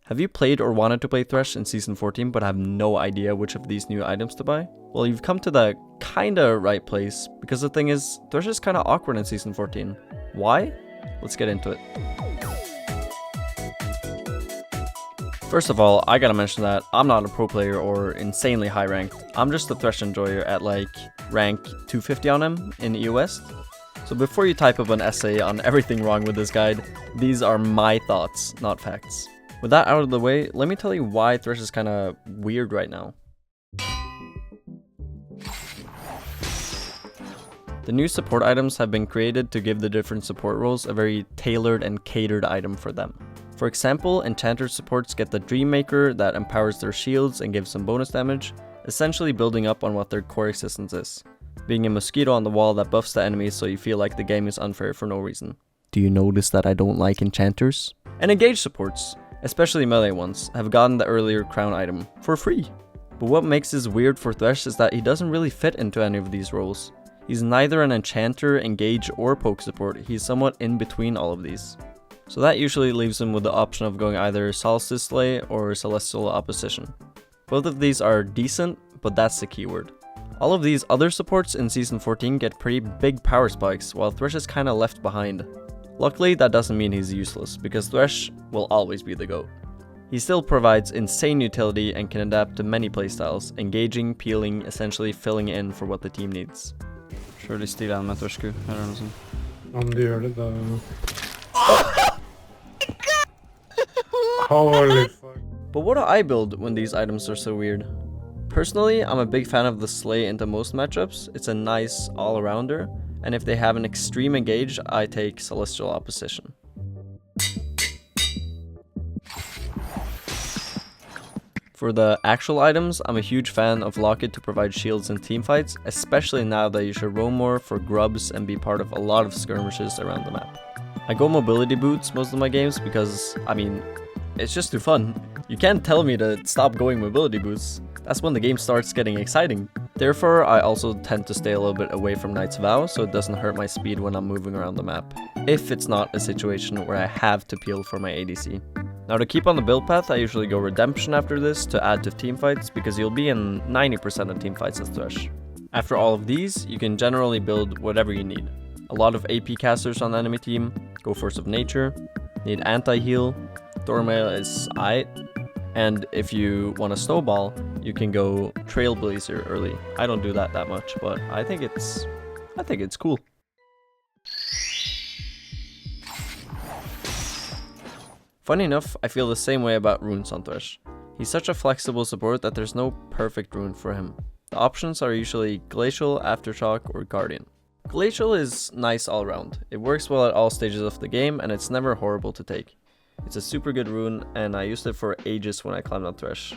Have you played or wanted to play Thresh in Season 14 but have no idea which of these new items to buy? Well, you've come to the kinda right place, because the thing is, Thresh is kinda awkward in Season 14. Why? Let's get into it. First of all, I gotta mention that I'm not a pro player or insanely high ranked. I'm just a Thresh enjoyer at like rank 250 on him in EU West. So before you type up an essay on everything wrong with this guide, these are my thoughts, not facts. With that out of the way, let me tell you why Thresh is kinda weird right now. The new support items have been created to give the different support roles a very tailored and catered item for them. For example, Enchanter supports get the Dreammaker that empowers their shields and gives some bonus damage, essentially building up on what their core existence is. Being a mosquito on the wall that buffs the enemies so you feel like the game is unfair for no reason. Do you notice that I don't like enchanters? And Engage supports, especially melee ones, have gotten the earlier crown item for free. But what makes this weird for Thresh is that he doesn't really fit into any of these roles. He's neither an enchanter, engage, or poke support, he's somewhat in between all of these. So that usually leaves him with the option of going either Solstice Slay or Celestial Opposition. Both of these are decent, but that's the keyword. All of these other supports in Season 14 get pretty big power spikes, while Thresh is kinda left behind. Luckily, that doesn't mean he's useless, because Thresh will always be the GOAT. He still provides insane utility and can adapt to many playstyles, engaging, peeling, essentially filling in for what the team needs. Kör i stilen med Thresh eller något sånt. Om du gör det då... Holy fuck. But what do I build when these items are so weird? Personally, I'm a big fan of the Slay into most matchups. It's a nice all-arounder, and if they have an extreme engage, I take Celestial Opposition. For the actual items, I'm a huge fan of Locket to provide shields in teamfights, especially now that you should roam more for grubs and be part of a lot of skirmishes around the map. I go mobility boots most of my games because, I mean, it's just too fun. You can't tell me to stop going mobility boots. That's when the game starts getting exciting. Therefore, I also tend to stay a little bit away from Knight's Vow so it doesn't hurt my speed when I'm moving around the map, if it's not a situation where I have to peel for my ADC. Now to keep on the build path, I usually go Redemption after this to add to teamfights, because you'll be in 90% of teamfights as Thresh. After all of these, you can generally build whatever you need. A lot of AP casters on the enemy team, go Force of Nature, need anti-heal, Thormail is aight, and if you want to snowball, you can go Trailblazer early. I don't do that much, but I think it's cool. Funny enough, I feel the same way about runes on Thresh. He's such a flexible support that there's no perfect rune for him. The options are usually Glacial, Aftershock, or Guardian. Glacial is nice all around. It works well at all stages of the game, and it's never horrible to take. It's a super good rune, and I used it for ages when I climbed on Thresh.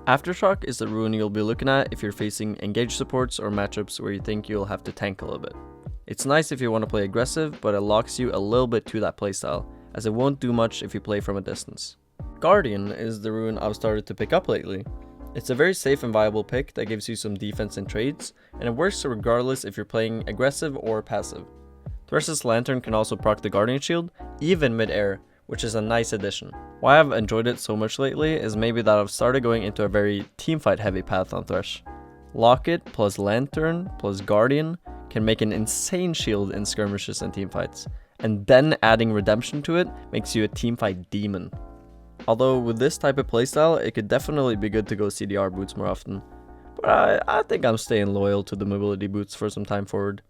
Aftershock is the rune you'll be looking at if you're facing engage supports or matchups where you think you'll have to tank a little bit. It's nice if you want to play aggressive, but it locks you a little bit to that playstyle, as it won't do much if you play from a distance. Guardian is the rune I've started to pick up lately. It's a very safe and viable pick that gives you some defense and trades, and it works regardless if you're playing aggressive or passive. Thresh's Lantern can also proc the Guardian Shield, even mid-air, which is a nice addition. Why I've enjoyed it so much lately is maybe that I've started going into a very teamfight heavy path on Thresh. Locket plus Lantern plus Guardian can make an insane shield in skirmishes and teamfights, and then adding Redemption to it makes you a teamfight demon. Although with this type of playstyle, it could definitely be good to go CDR boots more often, but I think I'm staying loyal to the mobility boots for some time forward.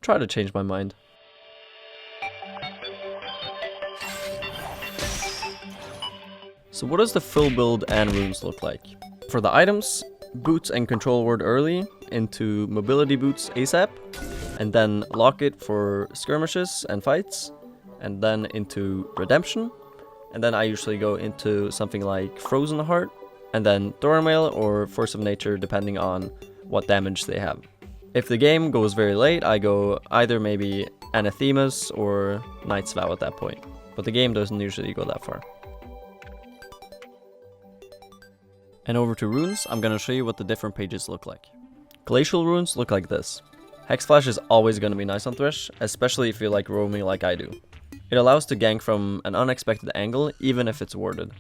Try to change my mind. So what does the full build and runes look like? For the items, boots and control ward early, into mobility boots ASAP, and then Locket for skirmishes and fights, and then into Redemption, and then I usually go into something like Frozen Heart, and then Thormail or Force of Nature depending on what damage they have. If the game goes very late, I go either maybe Anathemas or Knight's Vow at that point, but the game doesn't usually go that far. And over to runes, I'm gonna show you what the different pages look like. Glacial runes look like this. Hexflash is always gonna be nice on Thresh, especially if you like roaming like I do. It allows to gank from an unexpected angle, even if it's warded.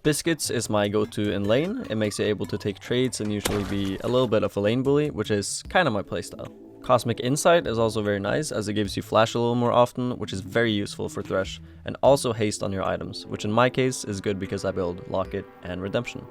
Biscuits is my go-to in lane. It makes you able to take trades and usually be a little bit of a lane bully, which is kind of my playstyle. Cosmic Insight is also very nice as it gives you flash a little more often, which is very useful for Thresh, and also haste on your items, which in my case is good because I build Locket and Redemption.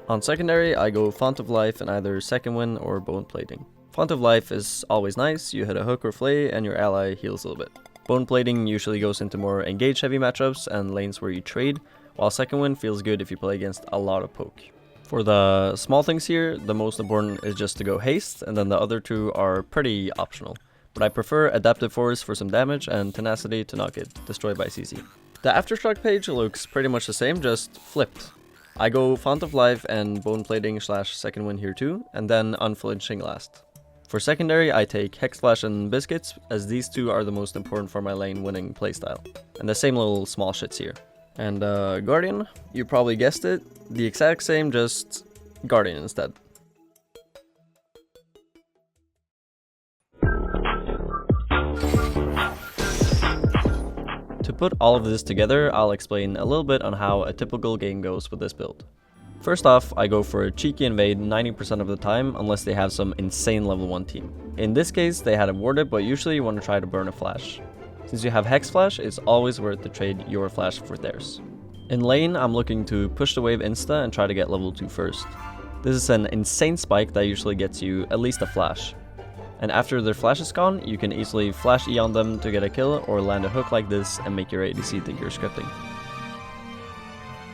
On secondary, I go Font of Life in either Second Wind or Bone Plating. Font of Life is always nice, you hit a hook or flay and your ally heals a little bit. Bone Plating usually goes into more engage heavy matchups and lanes where you trade, while Second Wind feels good if you play against a lot of poke. For the small things here, the most important is just to go haste, and then the other two are pretty optional. But I prefer Adaptive Force for some damage and Tenacity to not get destroyed by CC. The Aftershock page looks pretty much the same, just flipped. I go Font of Life and Bone Plating / Second Wind here too, and then Unflinching last. For secondary, I take Hex Flash and Biscuits, as these two are the most important for my lane winning playstyle. And the same little small shits here. And Guardian, you probably guessed it, the exact same, just Guardian instead. To put all of this together, I'll explain a little bit on how a typical game goes with this build. First off, I go for a cheeky invade 90% of the time unless they have some insane level 1 team. In this case, they had a warded, but usually you want to try to burn a flash. Since you have Hex Flash, it's always worth to trade your flash for theirs. In lane, I'm looking to push the wave insta and try to get level 2 first. This is an insane spike that usually gets you at least a flash. And after their flash is gone, you can easily flash E on them to get a kill or land a hook like this and make your ADC think you're scripting.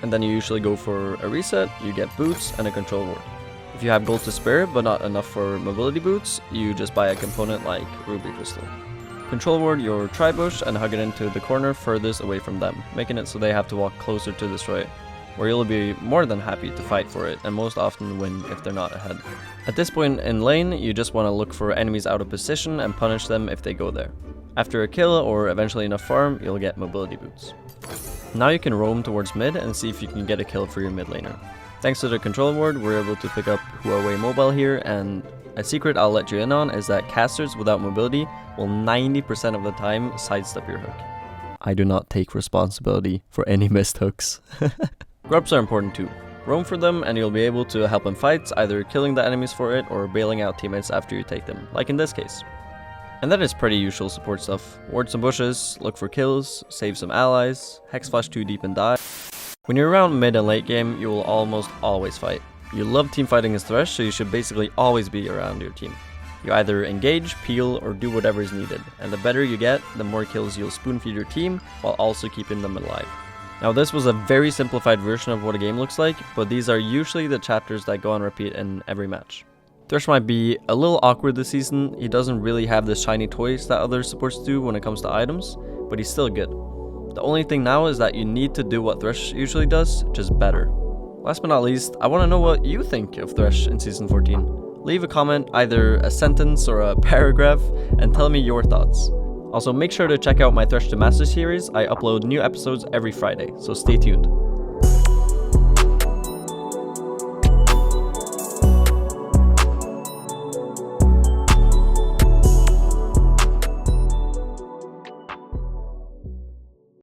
And then you usually go for a reset, you get boots and a control ward. If you have gold to spare but not enough for mobility boots, you just buy a component like Ruby Crystal. Control ward your tri-bush and hug it into the corner furthest away from them, making it so they have to walk closer to destroy it, where you'll be more than happy to fight for it and most often win if they're not ahead. At this point in lane, you just want to look for enemies out of position and punish them if they go there. After a kill or eventually enough farm, you'll get mobility boots. Now you can roam towards mid and see if you can get a kill for your mid laner. Thanks to the control ward, we're able to pick up Huawei Mobile here, and a secret I'll let you in on is that casters without mobility will 90% of the time sidestep your hook. I do not take responsibility for any missed hooks. Grubs are important too. Roam for them and you'll be able to help in fights, either killing the enemies for it or bailing out teammates after you take them, like in this case. And that is pretty usual support stuff. Ward some bushes, look for kills, save some allies, hex flash too deep and die. When you're around mid and late game, you will almost always fight. You love team fighting as Thresh, so you should basically always be around your team. You either engage, peel, or do whatever is needed, and the better you get, the more kills you'll spoon feed your team, while also keeping them alive. Now this was a very simplified version of what a game looks like, but these are usually the chapters that go on repeat in every match. Thresh might be a little awkward this season. He doesn't really have the shiny toys that other supports do when it comes to items, but he's still good. The only thing now is that you need to do what Thresh usually does, just better. Last but not least, I want to know what you think of Thresh in Season 14. Leave a comment, either a sentence or a paragraph, and tell me your thoughts. Also, make sure to check out my Thresh to Master series. I upload new episodes every Friday, so stay tuned.